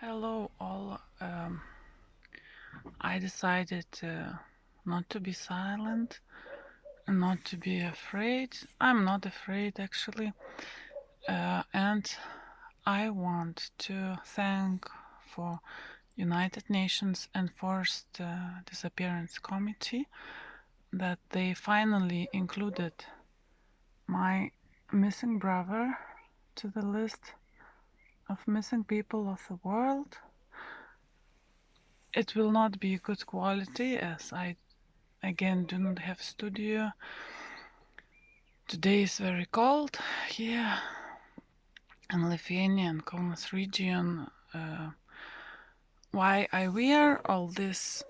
Hello all. I decided not to be silent and not to be afraid. I'm not afraid actually. And I want to thank for United Nations Enforced Disappearance Committee that they finally included my missing brother to the list of missing people of the world. It will not be good quality as I again do not have studio. Today is very cold here in Lithuania and Kaunas region. Why I wear all this?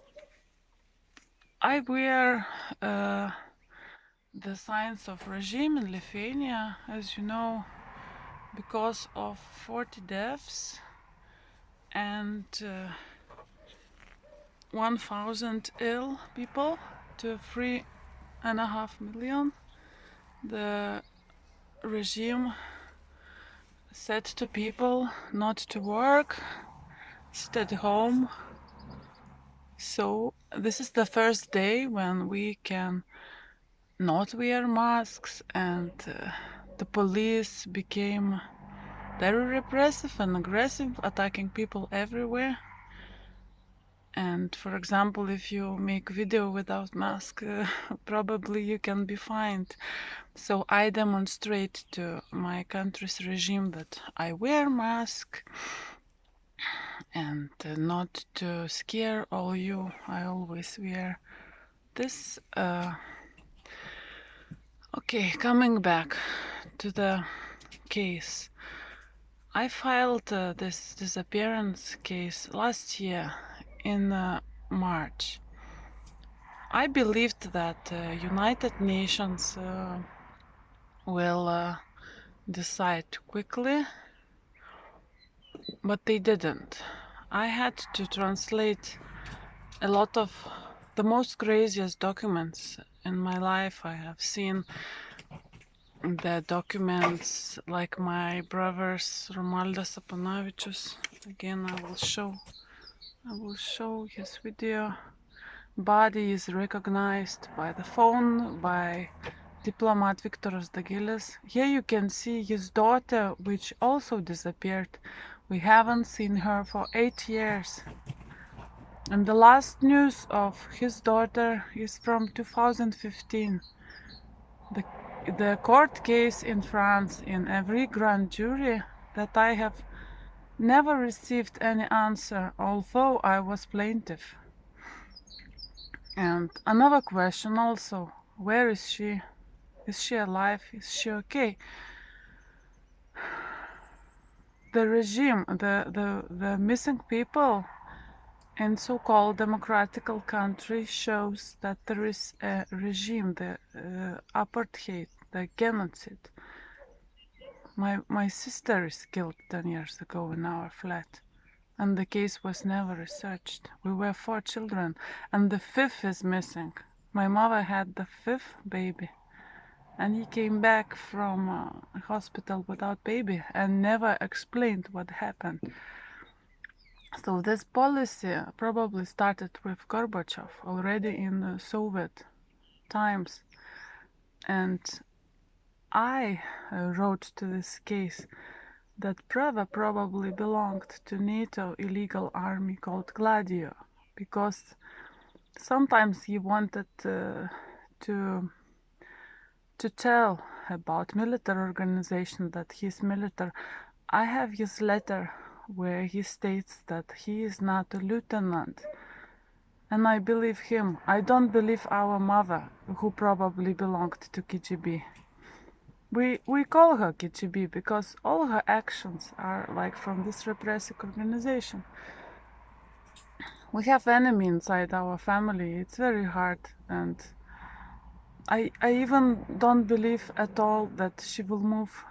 I wear the signs of regime in Lithuania, as you know, because of 40 deaths and 1,000 ill people to 3.5 million. The regime said to people not to work, sit at home. So this is the first day when we can not wear masks, and the police became very repressive and aggressive, attacking people everywhere. And for example, if you make video without mask, probably you can be fined. So I demonstrate to my country's regime that I wear mask, and not to scare all you, I always wear this. Okay, coming back to the case. I filed this disappearance case last year in March. I believed that United Nations will decide quickly, but they didn't. I had to translate a lot of the most craziest documents in my life. I have seen the documents like my brother's Romualdas Apanavicius. Again, I will show his video. Body is recognized by the phone, by diplomat Viktoras Dagilis. Here you can see his daughter, which also disappeared. We haven't seen her for 8 years. And the last news of his daughter is from 2015. The court case in France, in every grand jury, that I have never received any answer, although I was plaintiff. And another question also, where is she? Is she alive? Is she okay? The regime, the missing people in so-called democratic country shows that there is a regime, the apartheid, the genocide. My sister is killed 10 years ago in our flat, and the case was never researched. We were 4 children, and the 5th is missing. My mother had the 5th baby, and he came back from a hospital without baby and never explained what happened. So this policy probably started with Gorbachev already in the Soviet times. And I wrote to this case that brother probably belonged to NATO illegal army called Gladio, because sometimes he wanted to tell about military organization, that he's military. I have his letter where he states that he is not a lieutenant, and I believe him. I don't believe our mother, who probably belonged to KGB. We call her KGB because all her actions are like from this repressive organization. We have enemy inside our family. It's very hard, and I even don't believe at all that she will move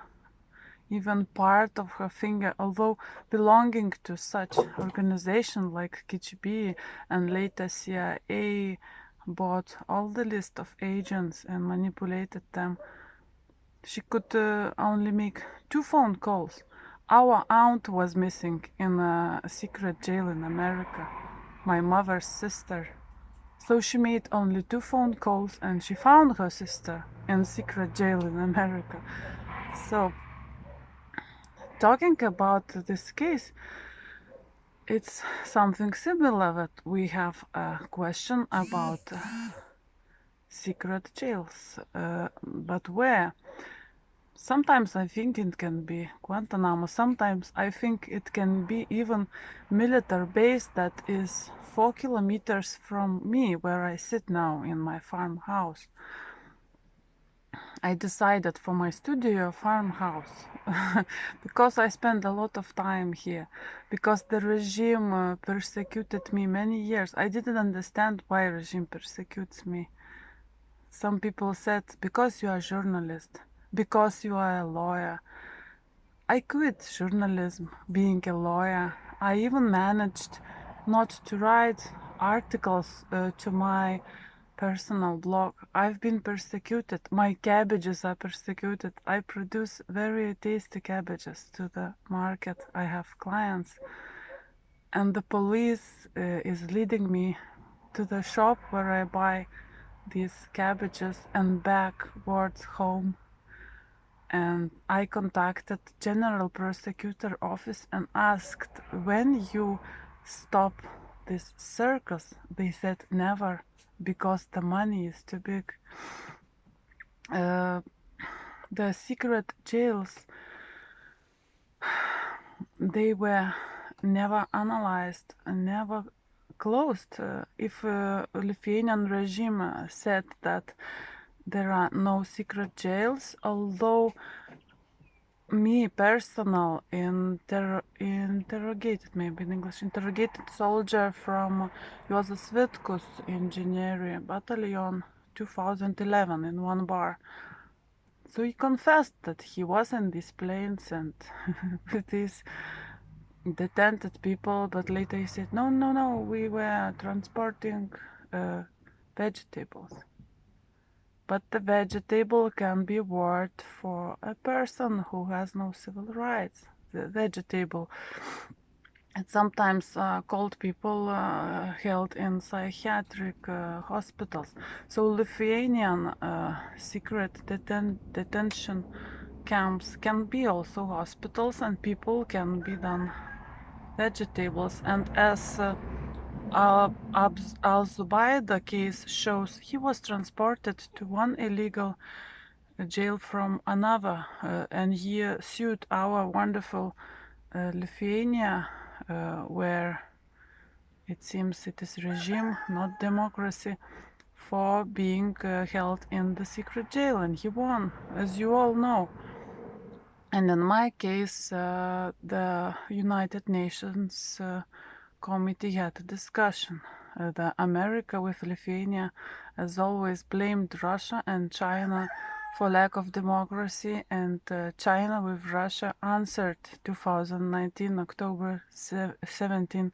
even part of her finger, although belonging to such organization like KGB and later CIA bought all the list of agents and manipulated them. She could only make 2 phone calls. Our aunt was missing in a secret jail in America, my mother's sister. So she made only 2 phone calls and she found her sister in secret jail in America. So, talking about this case, it's something similar that we have a question about secret jails. But where? Sometimes I think it can be Guantanamo, sometimes I think it can be even military base that is 4 kilometers from me, where I sit now in my farmhouse. I decided for my studio farmhouse because I spent a lot of time here, because the regime persecuted me many years. I didn't understand why regime persecutes me. Some people said, because you are a journalist, because you are a lawyer. I quit journalism, being a lawyer. I even managed not to write articles to my personal blog. I've been persecuted. My cabbages are persecuted. I produce very tasty cabbages to the market. I have clients. And the police is leading me to the shop where I buy these cabbages and backwards home. And I contacted General Prosecutor Office and asked, when you stop this circus? They said never, because the money is too big. The secret jails, they were never analyzed, never closed. If Lithuanian regime said that there are no secret jails, although me personal interrogated, maybe in English, interrogated soldier from Juozas Vitkus Engineering Battalion 2011 in one bar. So he confessed that he was in these planes and with these detented people, but later he said, no, no, no, we were transporting vegetables. But the vegetable can be word for a person who has no civil rights. The vegetable. It's sometimes called people held in psychiatric hospitals. So Lithuanian secret detention camps can be also hospitals, and people can be done vegetables. And as Al-Zubaydah case shows, he was transported to one illegal jail from another, and he sued our wonderful Lithuania, where it seems it is regime, not democracy, for being held in the secret jail, and he won, as you all know. And in my case, the United Nations committee had a discussion. The America with Lithuania, as always, blamed Russia and China for lack of democracy, and China with Russia answered 2019 October 17,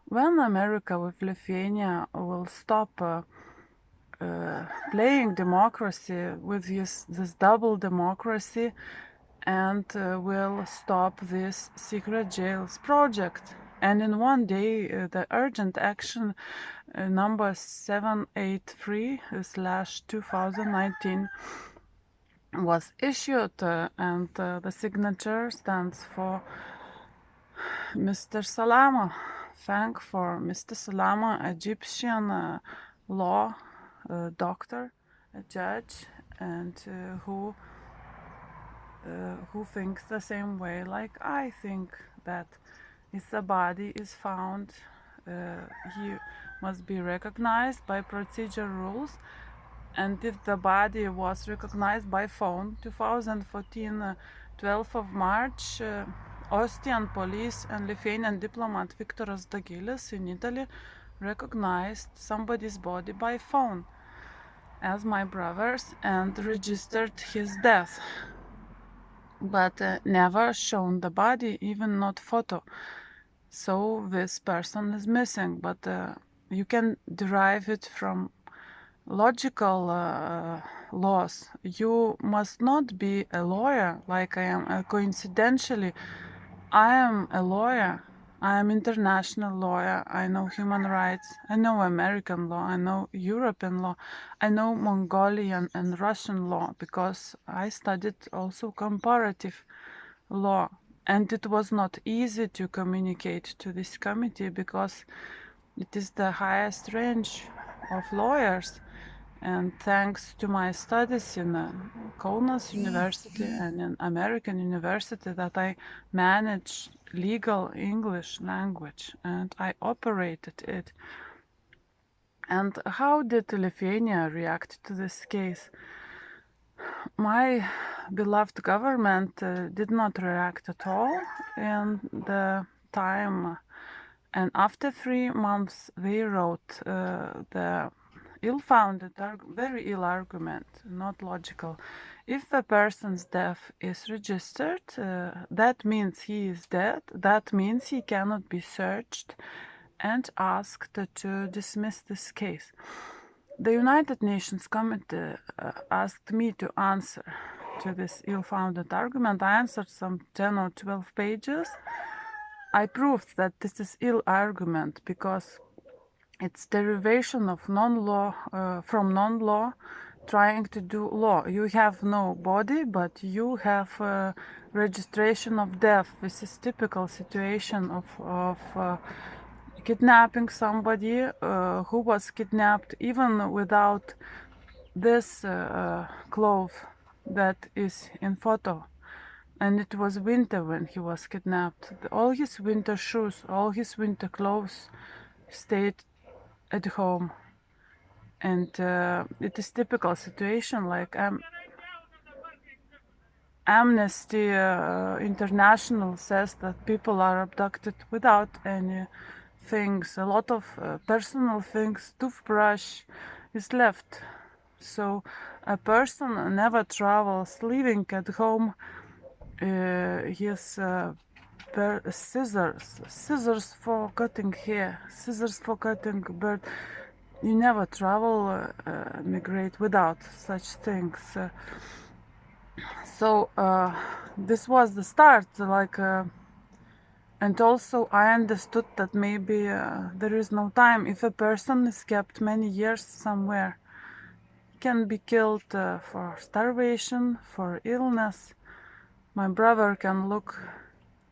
when America with Lithuania will stop playing democracy with this double democracy, and will stop this secret jails project. And in one day, the urgent action number 783/2019 was issued, and the signature stands for Mr. Salama. Thank for Mr. Salama, Egyptian law doctor, a judge, and who thinks the same way like I think, that if the body is found, he must be recognized by procedure rules. And if the body was recognized by phone, 2014, 12th of March, Austrian police and Lithuanian diplomat Viktoras Dagilis in Italy recognized somebody's body by phone as my brother's and registered his death, but never shown the body, even not photo. So this person is missing, but you can derive it from logical laws. You must not be a lawyer like I am. Coincidentally, I am a lawyer. I am international lawyer. I know human rights. I know American law. I know European law. I know Mongolian and Russian law because I studied also comparative law. And it was not easy to communicate to this committee because it is the highest range of lawyers. And thanks to my studies in Kaunas University and in American University that I managed legal English language and I operated it. And how did Lithuania react to this case? My beloved government did not react at all in the time. And after 3 months, they wrote the ill-founded, very ill argument, not logical. If a person's death is registered, that means he is dead. That means he cannot be searched and asked to dismiss this case. The United Nations Committee asked me to answer to this ill-founded argument. I answered some 10 or 12 pages. I proved that this is ill argument because it's derivation of non-law from non-law trying to do law. You have no body, but you have registration of death. This is typical situation of kidnapping somebody who was kidnapped even without this cloth that is in photo. And it was winter when he was kidnapped. All his winter shoes, all his winter clothes stayed at home. And it is typical situation like Amnesty International says that people are abducted without any things. A lot of personal things, toothbrush is left. So a person never travels, leaving at home his scissors for cutting hair, scissors for cutting bird. You never travel, migrate without such things. So this was the start, like, and also I understood that maybe there is no time. If a person is kept many years somewhere, he can be killed for starvation, for illness. My brother can look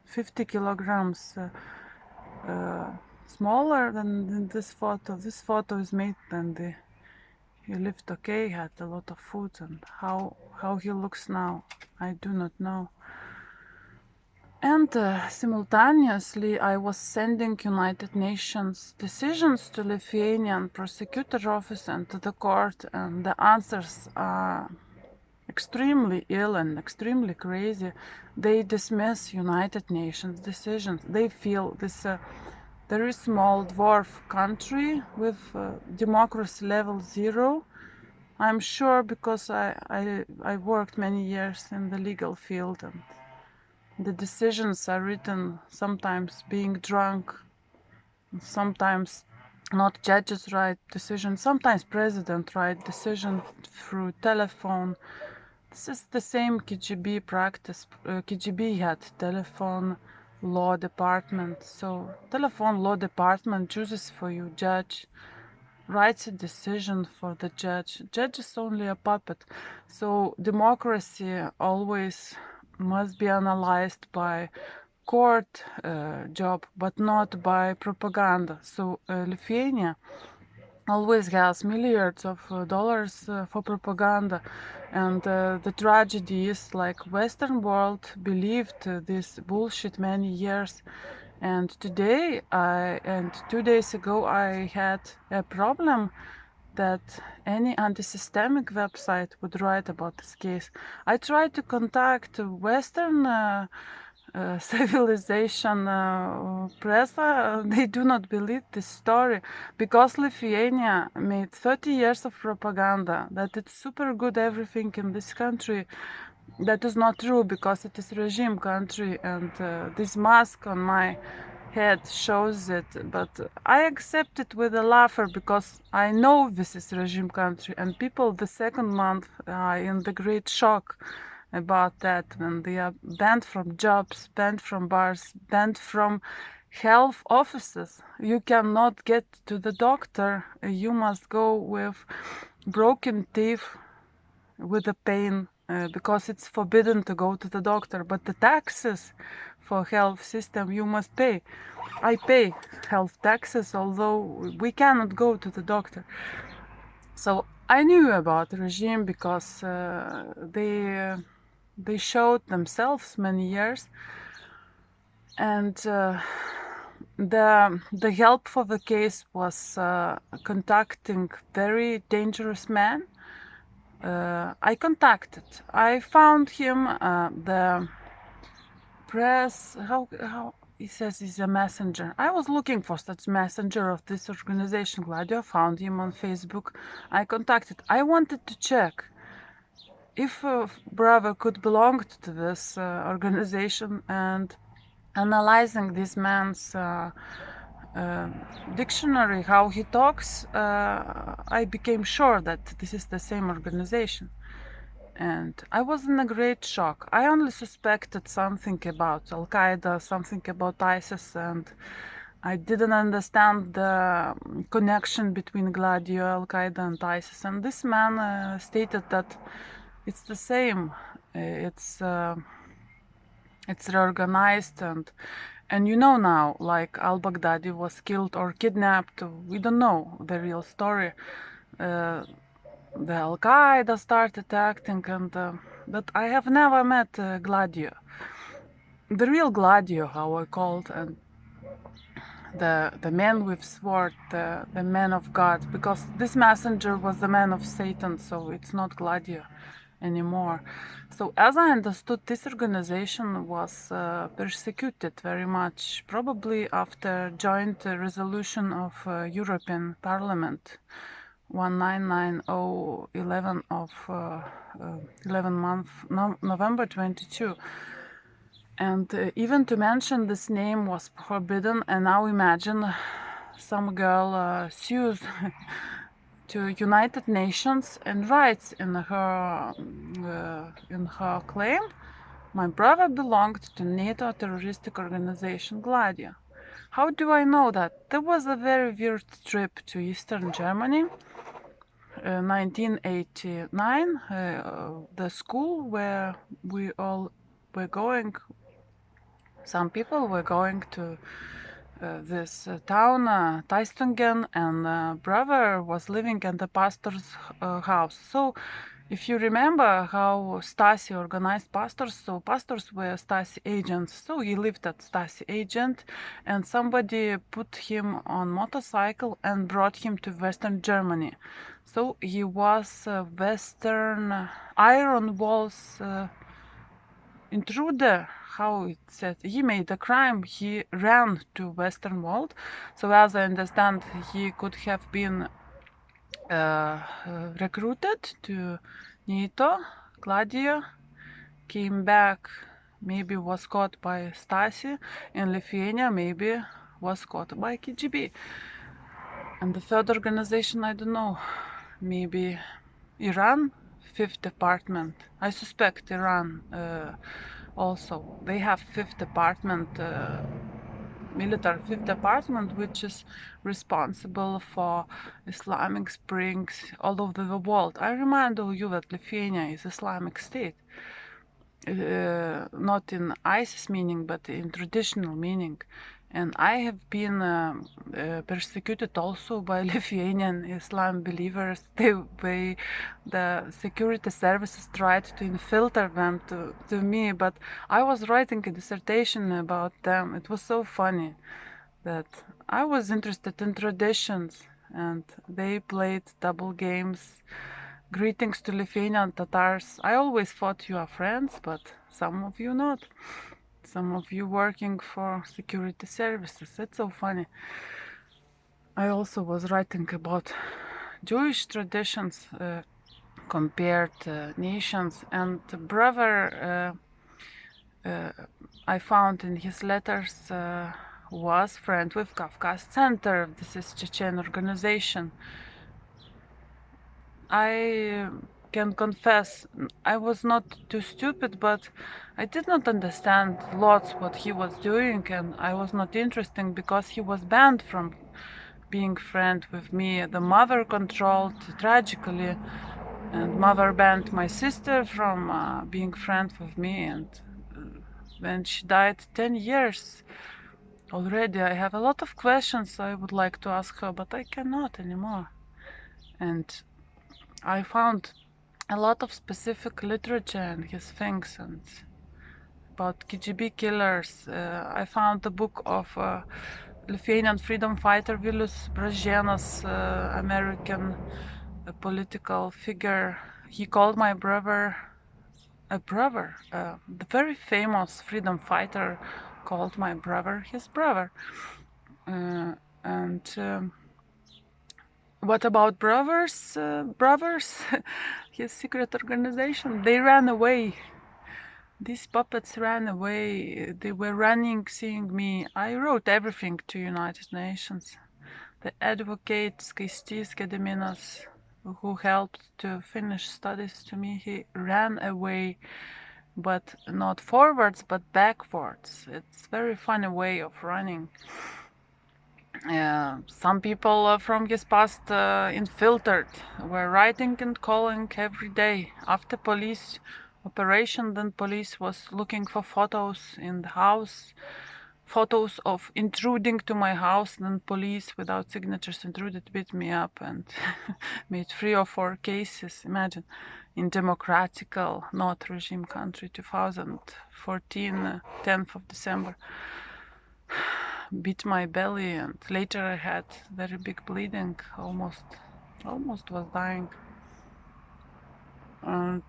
50 kilograms smaller than this photo. This photo is made when he lived okay, had a lot of food, and how he looks now, I do not know. And simultaneously, I was sending United Nations decisions to Lithuanian prosecutor office and to the court, and the answers are extremely ill and extremely crazy. They dismiss United Nations decisions. They feel this very small dwarf country with democracy level 0. I'm sure because I worked many years in the legal field, and the decisions are written sometimes being drunk, sometimes not judges write decision, sometimes president write decision through telephone. This is the same KGB practice. KGB had telephone law department, so telephone law department chooses for you judge, writes a decision for the judge. Judge is only a puppet. So democracy always must be analyzed by court job, but not by propaganda. So Lithuania always has milliards of dollars for propaganda, and the tragedy is like Western world believed this bullshit many years. And today and 2 days ago I had a problem that any anti-systemic website would write about this case. I tried to contact Western civilization press. They do not believe this story because Lithuania made 30 years of propaganda that it's super good everything in this country. That is not true because it is regime country, and this mask on my head shows it, but I accept it with a laugher because I know this is regime country, and people the second month are in the great shock about that, when they are banned from jobs, banned from bars, banned from health offices. You cannot get to the doctor. You must go with broken teeth, with the pain, because it's forbidden to go to the doctor. But the taxes for health system you must pay. I pay health taxes, although we cannot go to the doctor. So I knew about the regime because they showed themselves many years, and the help for the case was contacting very dangerous man. I found him, the press, how he says he's a messenger. I was looking for such messenger of this organization, Gladio. Found him on Facebook. I contacted. I wanted to check if brother could belong to this organization, and analyzing this man's dictionary, how he talks, I became sure that this is the same organization. And I was in a great shock. I only suspected something about Al-Qaeda, something about ISIS, and I didn't understand the connection between Gladio, Al-Qaeda, and ISIS. And this man stated that it's the same. It's reorganized, and you know now, like al-Baghdadi was killed or kidnapped. We don't know the real story. The Al-Qaeda started acting, and but I have never met Gladio, the real Gladio, how I called, and the man with sword, the man of God, because this messenger was the man of Satan, so it's not Gladio anymore. So as I understood, this organization was persecuted very much, probably after joint resolution of European Parliament 199011 of 11 month November 22. And even to mention this name was forbidden. And now imagine some girl sues to United Nations and writes in her claim, my brother belonged to NATO terroristic organization Gladio. How do I know that? There was a very weird trip to Eastern Germany, 1989, the school where we all were going. Some people were going to this town, Teistungen, and brother was living in the pastor's house. So if you remember how Stasi organized pastors, so pastors were Stasi agents. So he lived at Stasi agent, and somebody put him on motorcycle and brought him to Western Germany. So he was Western iron walls intruder, how it said. He made a crime. He ran to Western Wall. So as I understand, he could have been recruited to NATO. Gladio came back, maybe was caught by Stasi. In Lithuania, maybe was caught by KGB. And the third organization, I don't know, maybe Iran, Fifth Department. I suspect Iran also. They have Fifth Department, military Fifth Department, which is responsible for Islamic Springs all over the world. I remind all you that Lithuania is Islamic State. Not in ISIS meaning, but in traditional meaning. And I have been persecuted also by Lithuanian Islam believers. The security services tried to infiltrate them to me, but I was writing a dissertation about them. It was so funny that I was interested in traditions, and they played double games. Greetings to Lithuanian Tatars. I always thought you are friends, but some of you not. Some of you working for security services. It's so funny. I also was writing about Jewish traditions, compared nations, and brother I found in his letters was friend with Kafkas Center. This is Chechen organization. I can confess I was not too stupid, but I did not understand lots what he was doing, and I was not interested because he was banned from being friend with me. The mother controlled tragically, and mother banned my sister from being friend with me, and when she died 10 years already, I have a lot of questions I would like to ask her, but I cannot anymore. And I found a lot of specific literature and his things, and about KGB killers. I found the book of Lithuanian freedom fighter Vilius Bražėnas, American political figure. He called my brother a brother. The very famous freedom fighter called my brother his brother. And what about brothers? Brothers, his secret organization. They ran away. These puppets ran away. They were running, seeing me. I wrote everything to United Nations. The advocate Skaistys Gediminas, who helped to finish studies to me, he ran away, but not forwards, but backwards. It's a very funny way of running. Some people from his past infiltrated were writing and calling every day. After police operation, then police was looking for photos in the house, photos of intruding to my house. Then police without signatures intruded, beat me up, and made 3 or 4 cases. Imagine, in democratical, not regime country, 2014, 10th of December. Beat my belly, and later I had very big bleeding, almost was dying. And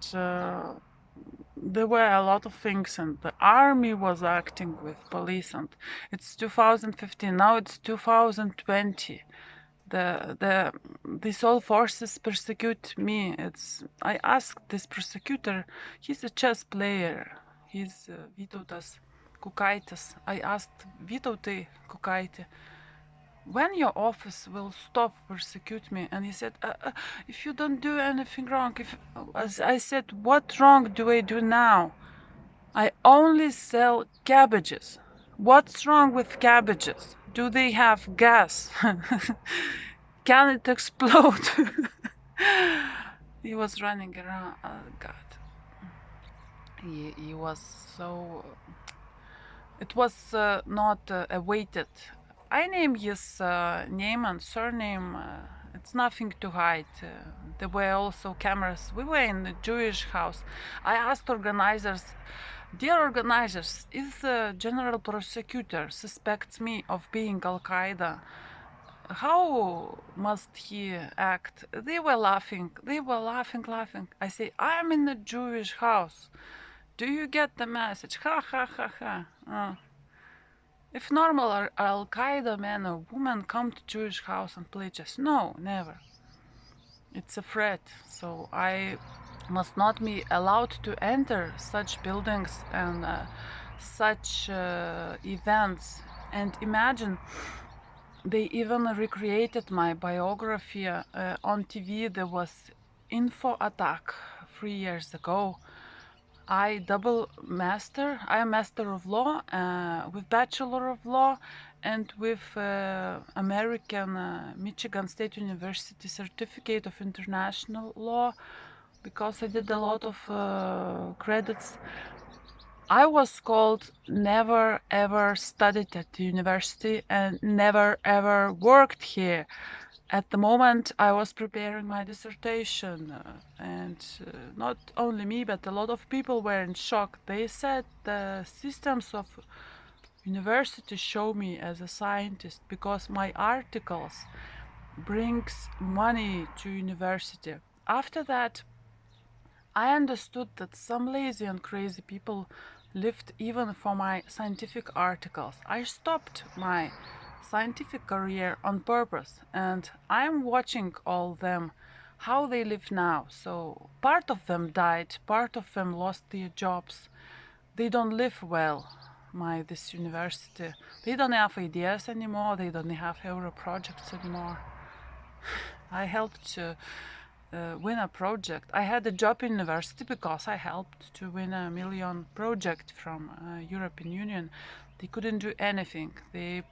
there were a lot of things, and the army was acting with police, and it's 2015, now it's 2020. These all forces persecute me. I asked this prosecutor, he's a chess player, he's Vytautas Kukaitis. I asked Vytautai Kukaitį, when your office will stop persecute me? And he said, if you don't do anything wrong. I said, what wrong do I do now? I only sell cabbages. What's wrong with cabbages? Do they have gas? Can it explode? He was running around. Oh, God. He was so... It was not awaited. I named his name and surname. It's nothing to hide. There were also cameras. We were in a Jewish house. I asked organizers, dear organizers, if the general prosecutor suspects me of being Al-Qaeda, how must he act? They were laughing. They were laughing. I say, I'm in a Jewish house. Do you get the message? Ha ha ha ha. If normal Al-Qaeda man or woman come to Jewish house and play chess, no, never. It's a threat, so I must not be allowed to enter such buildings and such events. And imagine, they even recreated my biography on TV. There was info attack 3 years ago. I am master of law with bachelor of law and with American Michigan State University certificate of international law, because I did a lot of credits. I was called never ever studied at the university and never ever worked here. At the moment I was preparing my dissertation, and not only me but a lot of people were in shock. They said the systems of university show me as a scientist because my articles brings money to university. After that I understood that some lazy and crazy people lived even for my scientific articles. I stopped my scientific career on purpose, and I'm watching all them, how they live now. So part of them died, part of them lost their jobs. They don't live well, this university. They don't have ideas anymore, they don't have euro projects anymore. I helped to win a project. I had a job in university because I helped to win a million project from European Union. They couldn't do anything. They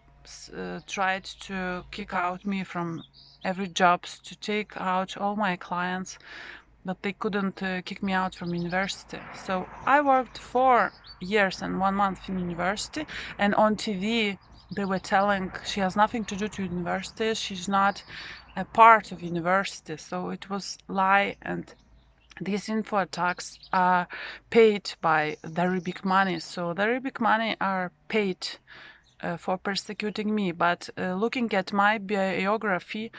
tried to kick out me from every jobs, to take out all my clients, but they couldn't kick me out from university. So I worked 4 years and 1 month in university, and on TV they were telling she has nothing to do to university, she's not a part of university. So it was lie, and these info attacks are paid by very big money. So very big money are paid for persecuting me. But looking at my biography,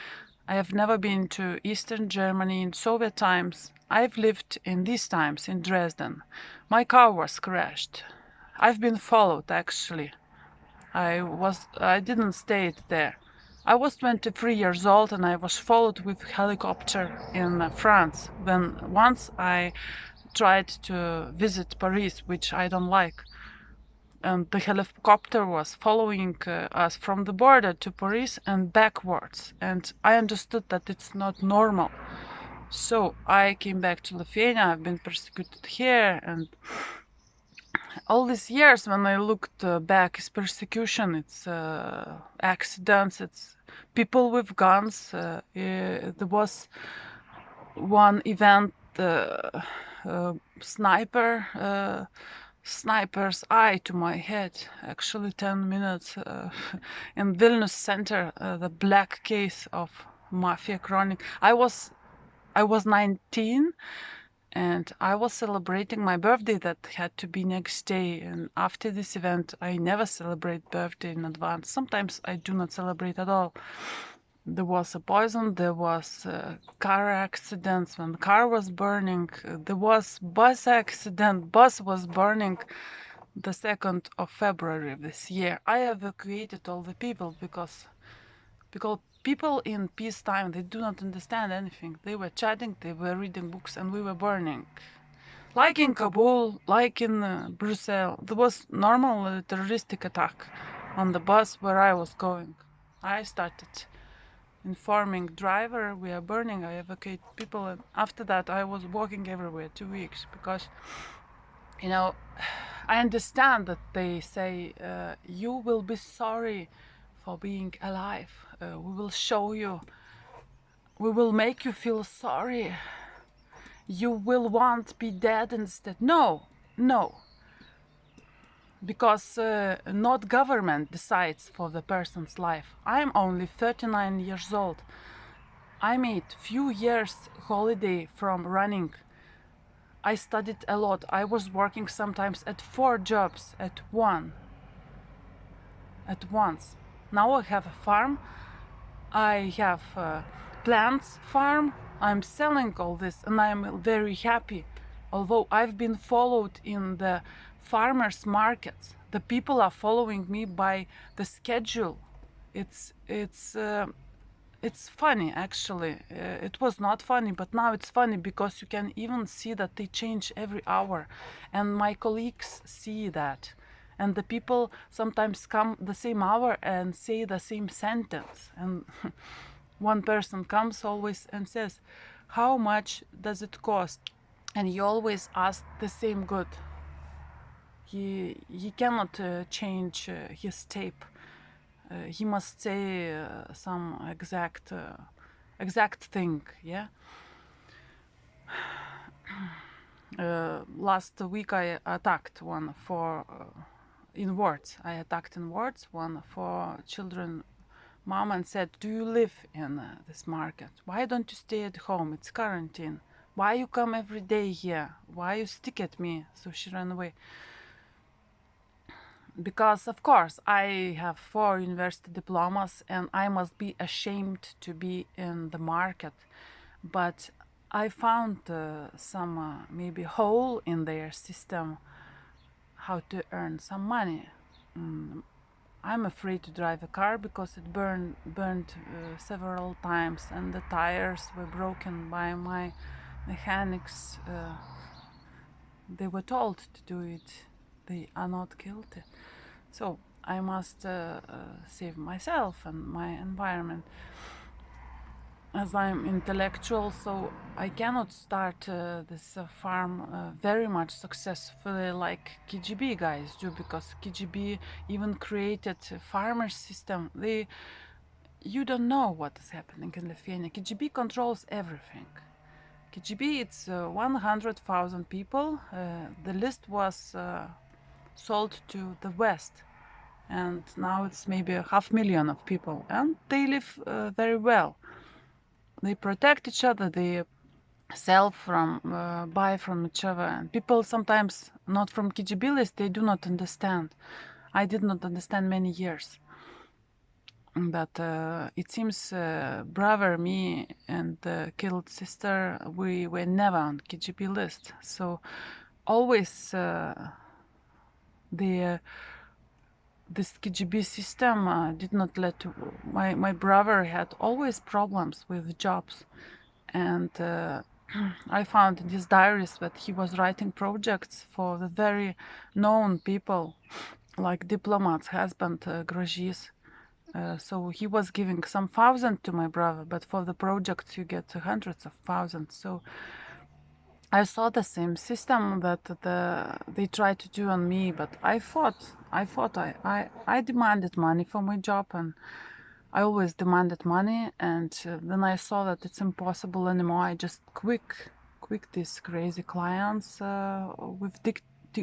I have never been to Eastern Germany in Soviet times. I've lived in these times in Dresden. My car was crashed. I've been followed, actually. I didn't stay there. I was 23 years old and I was followed with helicopter in France. When once I tried to visit Paris, which I don't like, and the helicopter was following us from the border to Paris and backwards, and I understood that it's not normal. So I came back to Lithuania. I've been persecuted here, and all these years when I looked back, it's persecution, it's accidents, it's people with guns. There was one event, sniper's eye to my head, actually 10 minutes in Vilnius center, the black case of mafia chronic. I was 19 and I was celebrating my birthday that had to be next day, and after this event I never celebrate birthday in advance. Sometimes I do not celebrate at all. There was a poison, there was car accidents when the car was burning, there was bus accident, bus was burning the 2nd of February of this year. I evacuated all the people because people in peacetime, they do not understand anything. They were chatting, they were reading books, and we were burning. Like in Kabul, like in Brussels, there was normal terroristic attack on the bus where I was going. I started informing driver, we are burning, I evacuate people, and after that I was walking everywhere 2 weeks because, you know, I understand that they say you will be sorry for being alive. We will show you, we will make you feel sorry. You will want to be dead instead. No, no. Because not government decides for the person's life. I'm only 39 years old. I made few years holiday from running. I studied a lot. I was working sometimes at 4 jobs at once. Now I have a farm. I have plants farm. I'm selling all this and I'm very happy. Although I've been followed in the farmers markets, the people are following me by the schedule. It's funny, actually. It was not funny, but now it's funny because you can even see that they change every hour, and my colleagues see that, and the people sometimes come the same hour and say the same sentence, and one person comes always and says, how much does it cost? And he always asks the same good. He cannot change his tape. He must say some exact thing, yeah. Last week I attacked one for in words. I attacked in words one for children mom and said, do you live in this market? Why don't you stay at home? It's quarantine. Why you come every day here? Why you stick at me? So she ran away. Because of course I have 4 university diplomas and I must be ashamed to be in the market, but I found some maybe hole in their system how to earn some money. I'm afraid to drive a car because it burned several times and the tires were broken by my mechanics. They were told to do it. They are not guilty. So I must save myself and my environment. as I'm intellectual, so I cannot start this farm very much successfully like KGB guys do, because KGB even created a farmer system. You don't know what is happening in Lithuania. KGB controls everything. KGB, it's 100,000 people. The list was sold to the West, and now it's maybe 500,000 of people, and they live very well. They protect each other, they sell from, buy from each other, and people sometimes not from KGB list, they do not understand. I did not understand many years. But it seems brother, me, and killed sister, we were never on KGB list. So always this KGB system did not let my brother had always problems with jobs, and I found in his diaries that he was writing projects for the very known people, like diplomats, husband Grozis. So he was giving some thousand to my brother, but for the projects you get hundreds of thousands. So I saw the same system that they tried to do on me, but I demanded money for my job, and I always demanded money, and then I saw that it's impossible anymore. I just quit these crazy clients with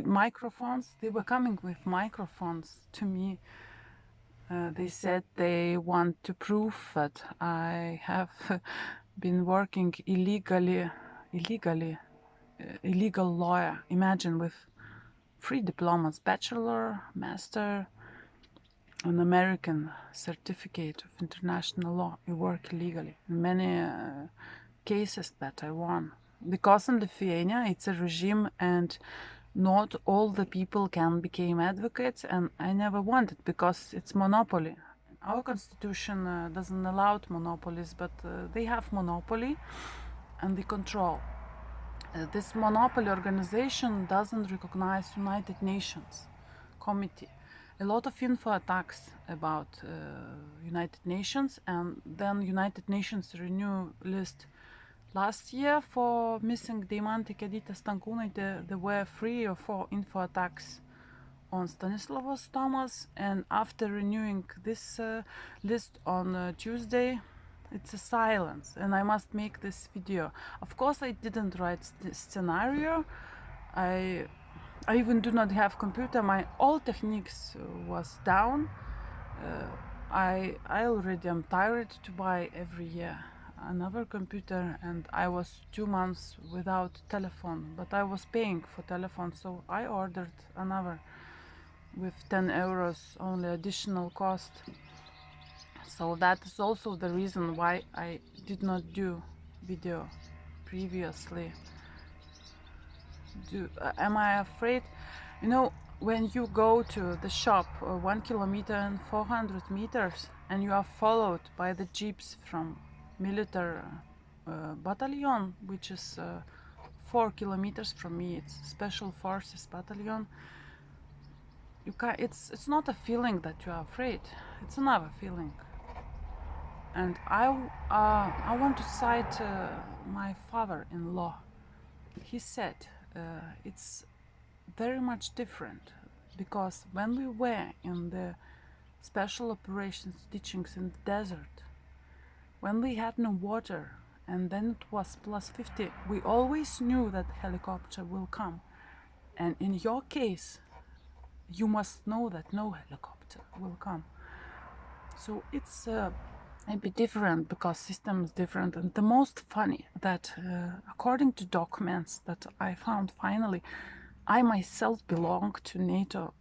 microphones. They were coming with microphones to me. They said they want to prove that I have been working illegal lawyer. Imagine, with 3 diplomas, bachelor, master, an American certificate of international law. You work illegally. In many cases that I won. Because in Lithuania it's a regime and not all the people can become advocates, and I never wanted, because it's monopoly. Our constitution doesn't allow monopolies, but they have monopoly and they control. This monopoly organization doesn't recognize United Nations Committee. A lot of info attacks about United Nations, and then United Nations renew list last year for missing Deimantė Kedytė Stankūnaitė. There were 3 or 4 info attacks on Stanislavos Tomas, and after renewing this list on Tuesday, it's a silence, and I must make this video. Of course, I didn't write this scenario. I even do not have computer. My all techniques was down. I already am tired to buy every year another computer, and I was 2 months without telephone, but I was paying for telephone, so I ordered another with 10 euros only additional cost. So that is also the reason why I did not do video previously. Am I afraid? You know, when you go to the shop 1 kilometer and 400 meters, and you are followed by the jeeps from military battalion, which is 4 kilometers from me, it's Special Forces Battalion. It's not a feeling that you are afraid, it's another feeling. And I want to cite my father-in-law. He said it's very much different, because when we were in the special operations teachings in the desert, when we had no water and then it was +50, we always knew that helicopter will come. And in your case, you must know that no helicopter will come. So it's maybe different, because system is different. And the most funny that according to documents that I found finally, I myself belong to NATO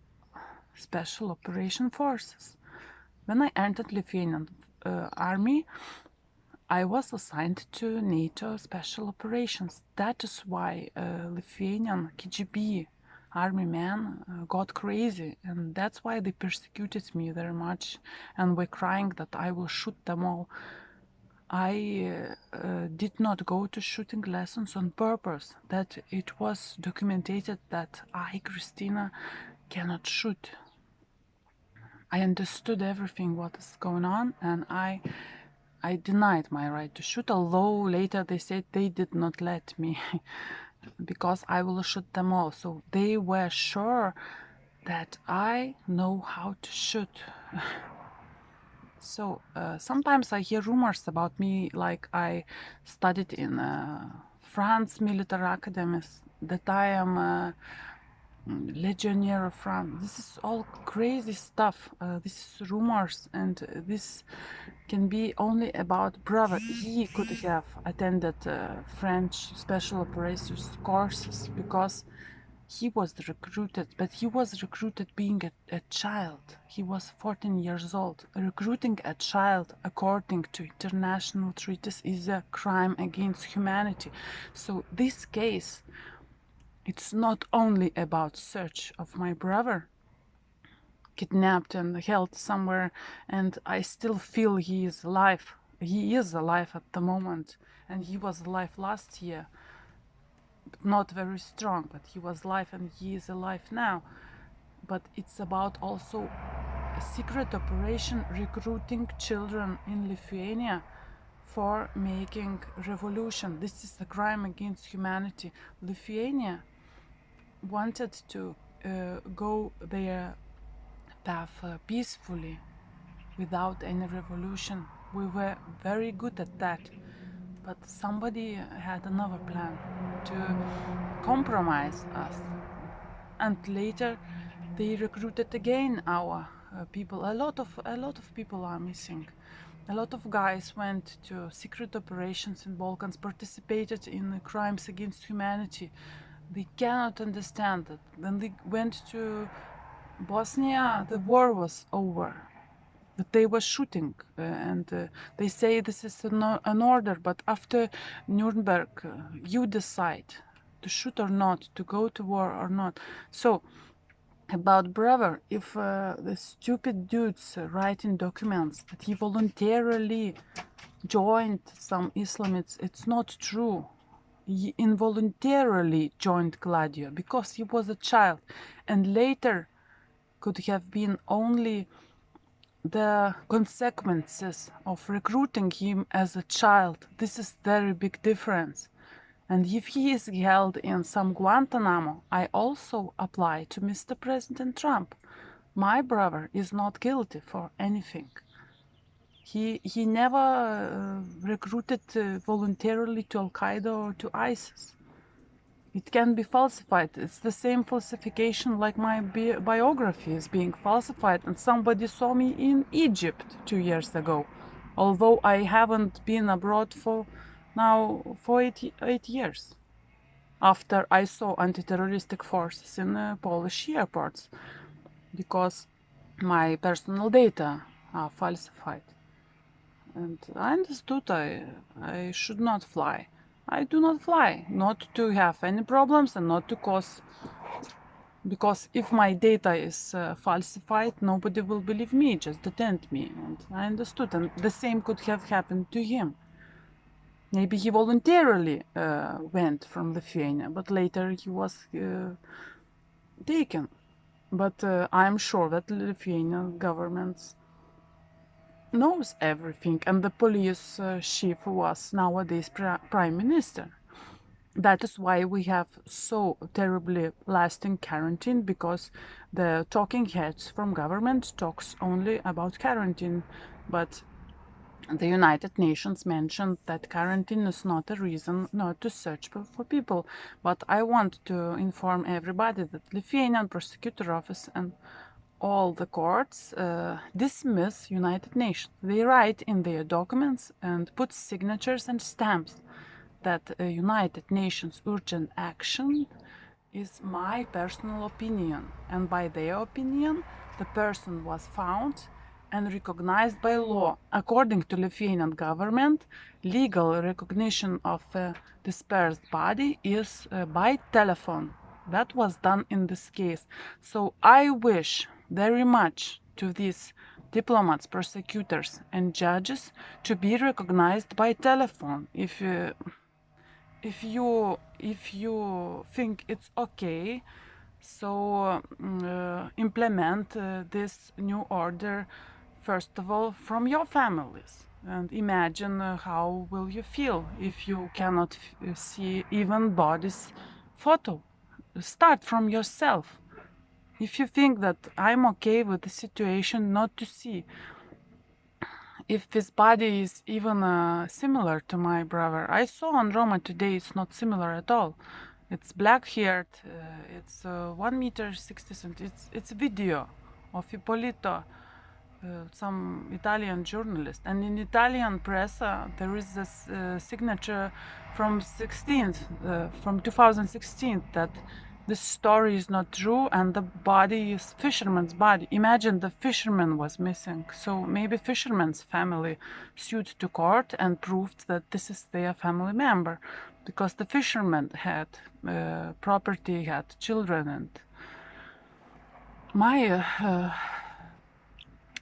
Special Operation Forces. When I entered Lithuanian army, I was assigned to NATO Special Operations. That is why Lithuanian KGB army men got crazy, and that's why they persecuted me very much and were crying that I will shoot them all. I did not go to shooting lessons on purpose, that it was documented that I, Christina, cannot shoot. I understood everything what is going on, and I I denied my right to shoot, although later they said they did not let me because I will shoot them all. So they were sure that I know how to shoot. So sometimes I hear rumors about me, like I studied in France military academies, that I am legionnaire of France. This is all crazy stuff. This is rumors, and this can be only about brother. He could have attended French special operations courses because he was recruited, but he was recruited being a child. He was 14 years old. Recruiting a child, according to international treaties, is a crime against humanity. So this case, it's not only about search of my brother, kidnapped and held somewhere, and I still feel he is alive. He is alive at the moment, and he was alive last year. Not very strong, but he was alive, and he is alive now. But it's about also a secret operation recruiting children in Lithuania for making revolution. This is a crime against humanity. Lithuania wanted to go their path peacefully without any revolution. We were very good at that, but somebody had another plan to compromise us. And later they recruited again our people. A lot of people are missing. A lot of guys went to secret operations in Balkans, participated in crimes against humanity. They cannot understand that. When they went to Bosnia, the war was over. That they were shooting, and they say this is an order, but after Nuremberg, you decide to shoot or not, to go to war or not. So about brother, if the stupid dudes writing documents that he voluntarily joined some Islamists, it's not true. He involuntarily joined Gladio because he was a child, and later could have been only the consequences of recruiting him as a child. This is very big difference. And if he is held in some Guantanamo, I also apply to Mr. President Trump. My brother is not guilty for anything. He never recruited voluntarily to Al-Qaeda or to ISIS. It can be falsified. It's the same falsification like my biography is being falsified, and somebody saw me in Egypt 2 years ago, although I haven't been abroad for now for 8 years after I saw anti-terroristic forces in Polish airports because my personal data are falsified. And I understood I should not fly. I do not fly, not to have any problems and not to cause, because if my data is falsified, nobody will believe me, just detain me. And I understood, and the same could have happened to him. Maybe he voluntarily went from Lithuania, but later he was taken. But I'm sure that the Lithuanian government knows everything, and the police chief was nowadays prime minister. That is why we have so terribly lasting quarantine, because the talking heads from government talks only about quarantine, but the United Nations mentioned that quarantine is not a reason not to search for people. But I want to inform everybody that Lithuanian prosecutor office and all the courts dismiss United Nations. They write in their documents and put signatures and stamps that United Nations urgent action is my personal opinion, and by their opinion the person was found and recognized by law. According to Lithuanian government, legal recognition of a dispersed body is by telephone. That was done in this case. So I wish very much to these diplomats, prosecutors and judges to be recognized by telephone. If you think it's okay, so implement this new order first of all from your families. And imagine how will you feel if you cannot see even body's photo. Start from yourself. If you think that I'm okay with the situation not to see, if this body is even similar to my brother. I saw on Roma today, it's not similar at all. It's black-haired, it's 1 meter 60 centimeters. It's a video of Ippolito, some Italian journalist. And in Italian press, there is this signature from 2016, that this story is not true and the body is fisherman's body. Imagine the fisherman was missing. So maybe fisherman's family sued to court and proved that this is their family member, because the fisherman had property, had children. And my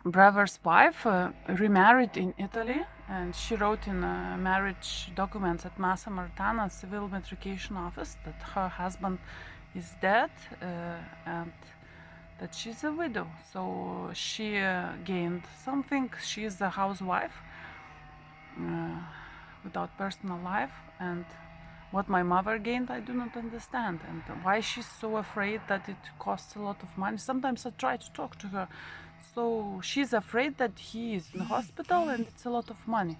brother's wife remarried in Italy, and she wrote in marriage documents at Massa Martana civil metrication office that her husband is dead and that she's a widow. So she gained something. She is a housewife without personal life, and what my mother gained, I do not understand, and why she's so afraid that it costs a lot of money. Sometimes I try to talk to her. So she's afraid that he is in hospital and it's a lot of money.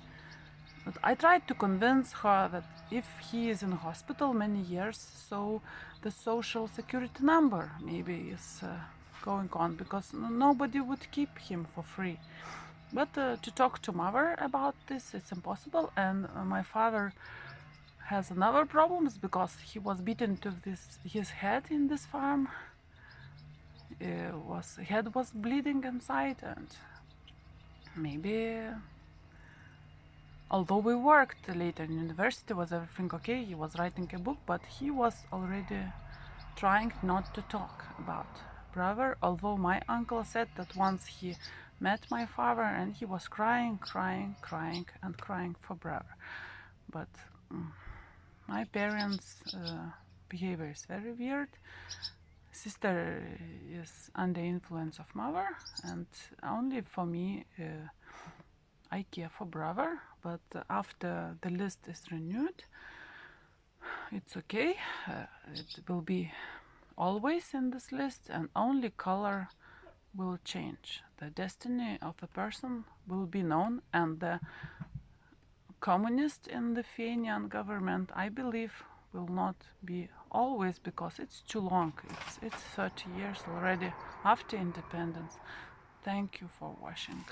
But I tried to convince her that if he is in hospital many years, so the social security number maybe is going on, because nobody would keep him for free. But to talk to mother about this, it's impossible. And my father has another problems, because he was beaten to his head in this farm. Head was bleeding inside, and maybe, although we worked later in university, was everything okay? He was writing a book, but he was already trying not to talk about brother. Although my uncle said that once he met my father and he was crying and crying for brother. But my parents' behavior is very weird. Sister is under influence of mother, and only for me I care for brother. But after the list is renewed, it's okay. It will be always in this list, and only color will change. The destiny of the person will be known, and the communist in the Lithuanian government, I believe, will not be always, because it's too long. It's 30 years already after independence. Thank you for watching.